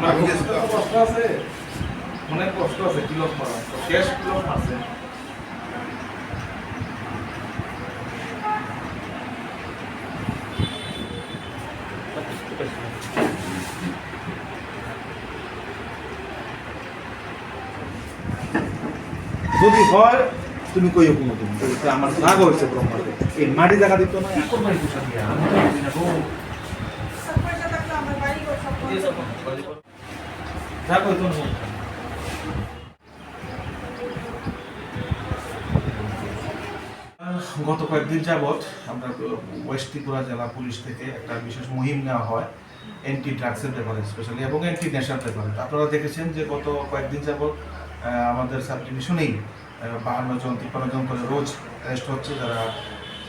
আমি কষ্ট আছে, অনেক কষ্ট আছে, কিলো করা শেষ কিলো আছে। যদি হয় তুমি কইও কোনো তুমি আমার রাগ হয়েছে ব্রহ্মাকে এই মাটি জায়গা দিত না এখন মাটি পোষা দিয়ে আমি গত কয়েকদিন যাবৎ আমরা ওয়েস্ট ত্রিপুরা জেলা পুলিশ থেকে একটা বিশেষ মুহিম নেওয়া হয় অ্যান্টি ড্রাগসের ব্যাপারে স্পেশালি এবং অ্যান্টি নেশার ব্যাপারে। আপনারা দেখেছেন যে গত কয়েকদিন যাবৎ আমাদের সাব ডিভিশনেই 52 জন 53 জন করে রোজ অ্যারেস্ট হচ্ছে যারা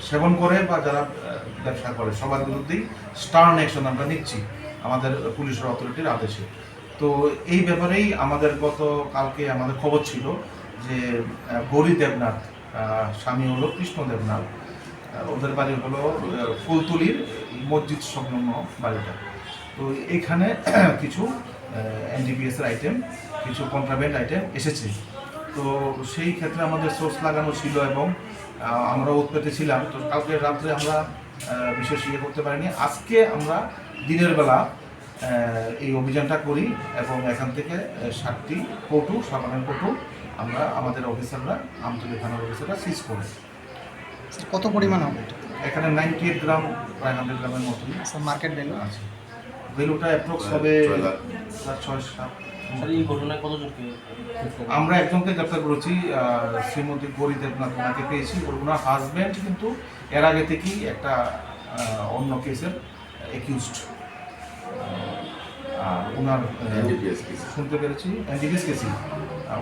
সেবন করে বা যারা ব্যবসা করে, সবার বিরুদ্ধেই স্টার্ন অ্যাকশন আমরা নিচ্ছি আমাদের পুলিশের অথরিটির আদেশে। তো এই ব্যাপারেই আমাদের কালকে আমাদের খবর ছিল যে গৌরী দেবনাথ, স্বামী হলো কৃষ্ণ দেবনাথ, ওদের বাড়ি হলো ফুলতুলির মসজিদ সংলগ্ন বাড়িটা। তো এখানে কিছু এনডিপিএস এর আইটেম, কিছু কন্ট্রাব্যান্ড আইটেম এসেছে। তো সেই ক্ষেত্রে আমাদের সোর্স লাগানো ছিল এবং আমরা উৎপেতে ছিলাম। তো কালকে রাত্রে আমরা বিশেষ ইয়ে করতে পারিনি। আজকে আমরা দিনের বেলা এই অভিযানটা করি এবং এখান থেকে 7টি কৌটু, সাবানের কৌটু আমরা আমাদের অফিসাররা, আমতলী থানার অফিসাররা সিজ করে। কত পরিমাণ হবে এখানে 98 গ্রাম, প্রায় 100 গ্রামের মতোই মার্কেট ভ্যালু আছে। ভ্যালুটা অ্যাপ্রক্স হবে 6-7। এই ঘটনায় কতজনকে আমরা একজনকে গ্রেপ্তার করেছি, শ্রীমতী গৌরী দেবনাথ, ওনাকে পেয়েছি। ওনার হাজব্যান্ড কিন্তু এর আগে থেকেই একটা অন্য কেসের অ্যাকিউজড। আর ওনার শুনতে পেরেছি এনডিপিএস কেসি,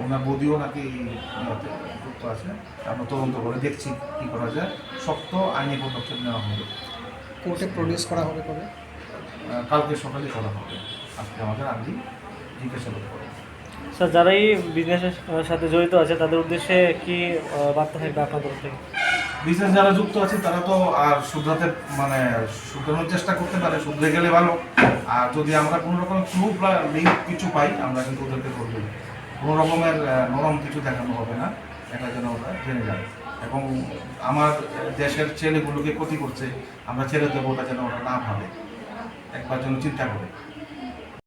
ওনার বদিও নাকি যুক্ত আছে। আমরা তদন্ত করে দেখছি কী করা যায়, শক্ত আইনি পদক্ষেপ নেওয়া হবে। কোর্টে প্রডিউস করা হবে কবে? কালকে সকালে করা হবে। আজকে আমাদের আগে জিজ্ঞাসাবাদ করে। স্যার, যারা এই বিজনেসের সাথে জড়িত আছে তাদের উদ্দেশ্যে কি বার্তা থাকবে আপনার তরফ থেকে? বিজনেস যারা যুক্ত আছে তারা তো আর শুধরাতে শুধরানোর চেষ্টা করতে পারে, শুধরে গেলে ভালো। আর যদি আমরা কোনো রকম প্রুফ বা লিঙ্ক কিছু পাই, আমরা কিন্তু ওদেরকে করবো। কোনো রকমের নরম কিছু দেখানো হবে না, এটা যেন ওরা জেনে যায়। এবং আমার দেশের ছেলেগুলোকে ক্ষতি করছে, আমরা ছেড়ে দেবো, ওটা যেন ওরা না ভাবে, একবার যেন চিন্তা করে।